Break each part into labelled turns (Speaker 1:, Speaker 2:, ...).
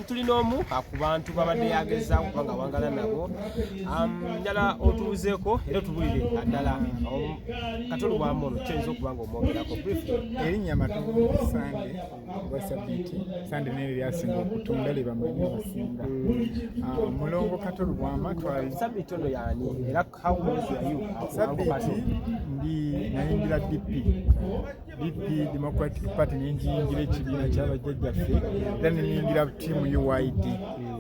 Speaker 1: tulina omu ku bantu babadde yagezaako kuba nga wangala nabo njala otubuzeeko era otubulire naddala Kato lubwama ono kyoyinza okuba nga omwogerako
Speaker 2: erinnya Matundu Sande wa Sabbiiti Sande neri lyasinga okutunda lye bamanyi abasinga mulongo Kato lubwama twali
Speaker 1: Sabbiiti ono yaani era how close are you?
Speaker 2: Sabbiiti ndi nayingira DP Democratic Party nenjiyingira ekibiina ky'abajjajjaffe era neniyingira ttiimu UID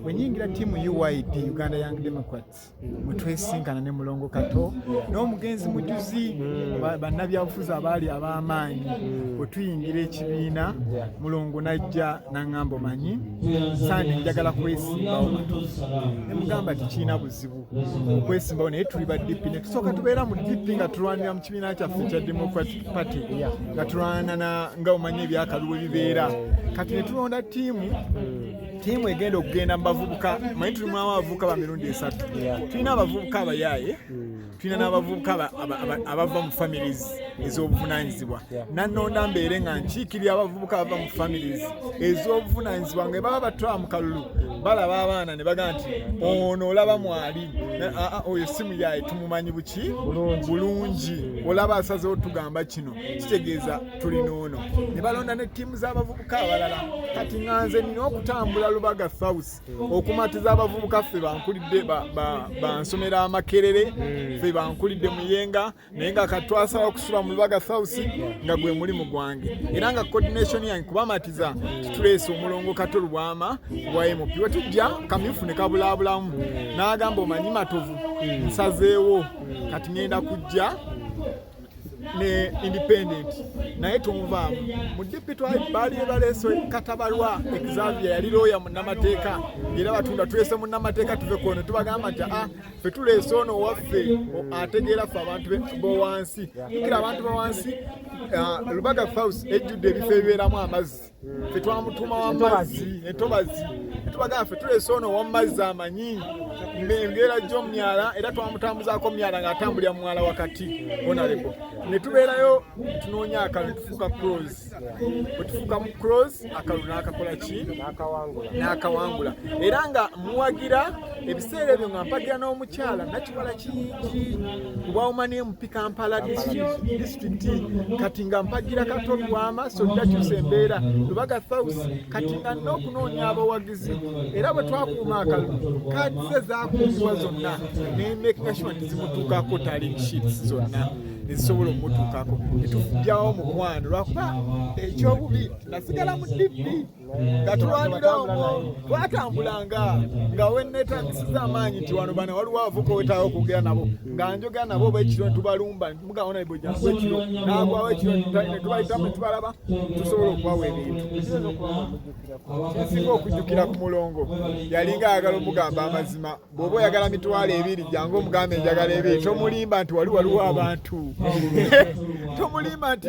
Speaker 2: bwe nyingira ttiimu UID Uganda Young Democrats mwe twesinkana ne mulongo Kato n'omugenzi mujuzi bannabyabufuzi abaali ab'amaanyi bwe tuyingira ekibiina mulongo najja n'aŋŋamba omanyi Sande njagala kwesimbawo ne mugamba tikirina buzibu okwesimbawo naye tuli ba DP ne tusooka tubeera mu DP nga tulwanira mu kibiina kyaffe kya Democratic Party nga tulwana nga omanyi ebyakalubo bibeera kati ne tulonda ttiimu egenda okugenda mu bavubuka manyi tulimu abavubuka ba mirundi 3 tulina abavubuka abayaaye tulina n'abavubuka abava mu families ez'obuvunaanyizibwa nannonda mbeere nga nkiikirira abavubuka abava mu families ez'obuvunaanyizibwa nga baba batwala mu kalulu balaba abaana ne baga nti ono olaba mwali oyo si muyaaye tumumanyi buki bulungi olaba asazewo tugamba kino kitegeeza tulina ono ne balonda ne ttiimu z'abavubuka abalala kati nganze nina okutambula Lubaga South okumatiza abavubuka ffe bankulidde bansomera amakerere ffe bankulidde Muyenga naye nga katwasala okusula mu Lubaga South nga gwe mulimu gwange era nga coordination yange kubamatiza tituleese omulongo Kato lubwama bwa MOP wetujja kamyufu ne kabulaabulamu n'agamba omanyi matovu nsazeewo kati ngenda kujja ne independent naye tumuvaamu mu DP baali baleese Katabalwa Xavier yali looya munnamateeka era batunda tulese munnamateeka tuve kono tubagamba nti ffe tuleese ono waffe ategeera ffe abantu bowansi kira abantu bowansi Lubaga South ejjudde ebifo ebibeeramu amazzi ffe twamutuma w'amazzi entobazi tubagamba ffe tuleese ono w'amazzi amanyi mbeera gy'omyala era twamutambuzaako myala ng'atambulira mu mwala wakati honorable ne tubeerayo tunoonya akalulu tufuuka close bwe tufuuka mu close akalulu n'akakola ki n'akawangula era nga muwagira ebiseera ebyo nga mpagira n'omukyala nakiwala kingi kubawumanie mu Kampala district kati nga mpagira Kato lubwama sodda kyusa embeera Lubaga South kati nga n'okunoonya abawagizi era bwe twakuuma akalulu kaadi ze zaakuumibwa zonna n'emakinga sure nti zimutuukako tallying sheets zonna nezisobola omutuukako netujjawo mukwano lwakuba ekyobubi nasigala mu DP nga tulwanira omwo twatambulanga nga wenneetagisiza amaanyi nti wano bano waliwo abavuka wetaawo okugera nabo nga njogera nabo oba ekiro netubalumba netumugawona ebojjangu ekiro naagwawo ekiro netubayitamu netubalaba tusobola okubawa ebintu kinsinga okujjukira ku mulongo yalinga ayagala omugamba amazima bw'oba oyagala mitwalo 2 jangu omugambe enjagala 2 tomulimba nti waliwo abantu tomulimba nti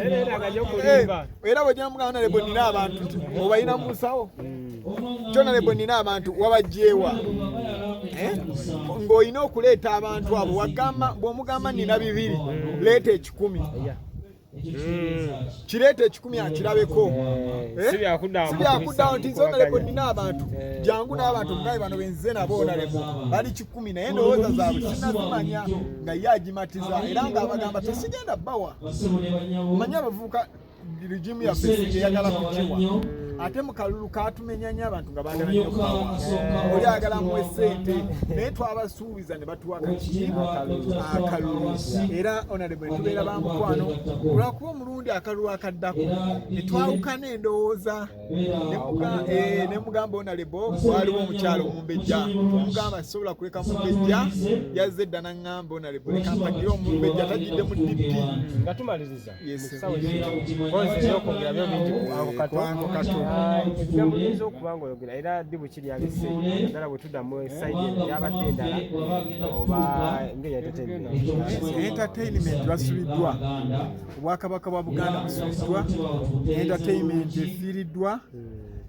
Speaker 2: era bw'ojja mugamba nalebo nina abantu nti obayina mu nsawo kyona lebo nina abantu wabajjeewa ng'olina okuleeta abantu abo bw'omugamba nina 2 leeta 10 kireeta 10 akirabeko si byakuddawo nti nze onalebo nina abantu jangu n'abantu mugabe bano benzize nabo onalebo bali 10 naye ndowooza zaabwe sinazimanya nga ye agimatiza era ng'abagamba tesigenda bbawa manye abavubuka rigimu yaffe eyagala kukiwa ate mu kalulu katumenyanya abantu nga baagala nnyo okubawa oli agala muwe ssente naye twabasuubiza ne batuwa akalulu era onalebo ne tubeera bamukwano olwakuba omulundi akalulu akaddako ne twawukana endowooza ne mugamba onalebo waliwo omukyalo omumbejja omugamba sisobola kuleka mumbejja yazze edda naŋŋamba onalebo leka mpagire omumbejja tagidde mu DP
Speaker 1: nga tumaliriza okwongera bingi Kato ebigambo byinza okuba ng'oyogera era ddi bwe kiri abise naddala bwe tudda mu sayidi gyabadde endala oba
Speaker 2: entertainment basubiddwa obwakabaka bwa Buganda busubiddwa entertainment efiiriddwa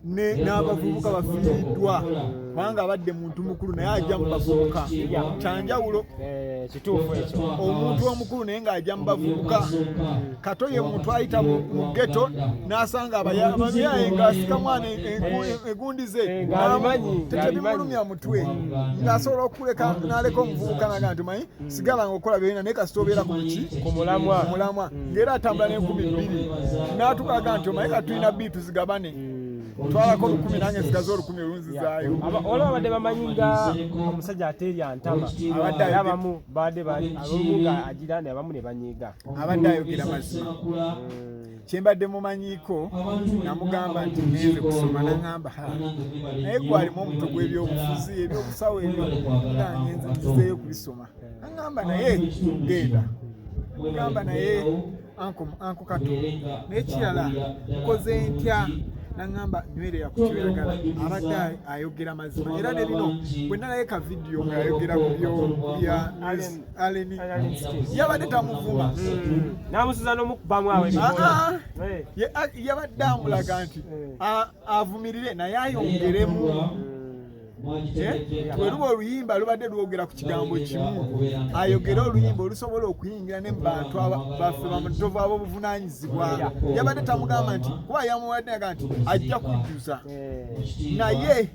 Speaker 2: n'abavubuka bafiiriddwa kubanga abadde muntu mukulu naye ajja mu bavubuka kyanjawulo
Speaker 1: kituufu ekyo
Speaker 2: omuntu omukulu naye ng'ajja mu bavubuka Kato ye muntu ayita mu ghetto n'asanga abayaye ng'asika mwana egundi ze tebimulumya mutwe ng'asobola okuleka n'aleka omuvubuka naga nti manyi sigala ng'okola byolina naye kasita obeera ku mulamwa ng'era atambula n'2,000 n'atukaga nti omanyi katulina bbiri tuzigabane twalako 10 nange nsigaze 10 olunzizaayo
Speaker 1: olaba badde bamanyi nga omusajja ateerya ntama abamu badde abamuga agira abamu ne banyiiga
Speaker 2: abadde ayogera mazima kyembadde mumanyiiko namugamba nti ngenze kusoma naŋŋamba naye gwalimu omutwe gw'ebyobufuzi ebyobusawo ebyo nga ngenze nzizeeyo kubisoma naŋŋamba naye genda mugamba naye anko Kato naye kirala nkoze ntya naŋŋamba nywerera ku kibeeragala abadde ayogera mazima era ne bino bwe nalaye ka vidiyo nga ayogera ku bya Aleni yabadde tamuvuma
Speaker 1: n'amusiza n'omukubamu awo
Speaker 2: yabadde amulaga nti avumirire naye ayongeremu bwe luba oluyimba lubadde lwogera ku kigambo kimu ayogere oluyimba olusobola okuyingira ne mu bantu baffe bamutovu ab'obuvunaanyizibwa yabadde tamugamba nti kuba yamuwadde naga nti ajja kujjuza naye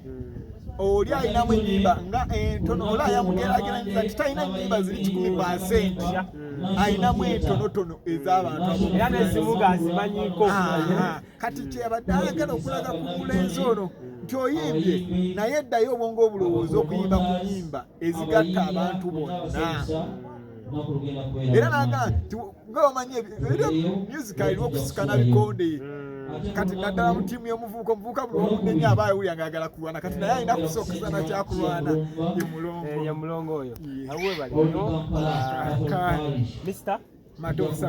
Speaker 2: oli ayinamu ennyimba nga entono oli ayamugeraageranyiriza nti talina ennyimba ziri 10% ayinamu entonotono ez'abantu
Speaker 1: era n'ezimuga azimanyiiko
Speaker 2: kati kyeyabadde ayagala okulaga ku mulenzi ono nti oyimbye naye eddayo obwongo obulowooza okuyimba ku nnyimba ezigatta abantu bonna era naga nga bamanyi music alina okusikana bikonde kati naddala mu ttiimu y'omuvubuka omuvubuka buli omunenya aba awulira ng'ayagala kulwana kati naye alina kusooka na kyakulwana ye
Speaker 1: mulongo oyo awe baliyo Mr.
Speaker 2: Madosa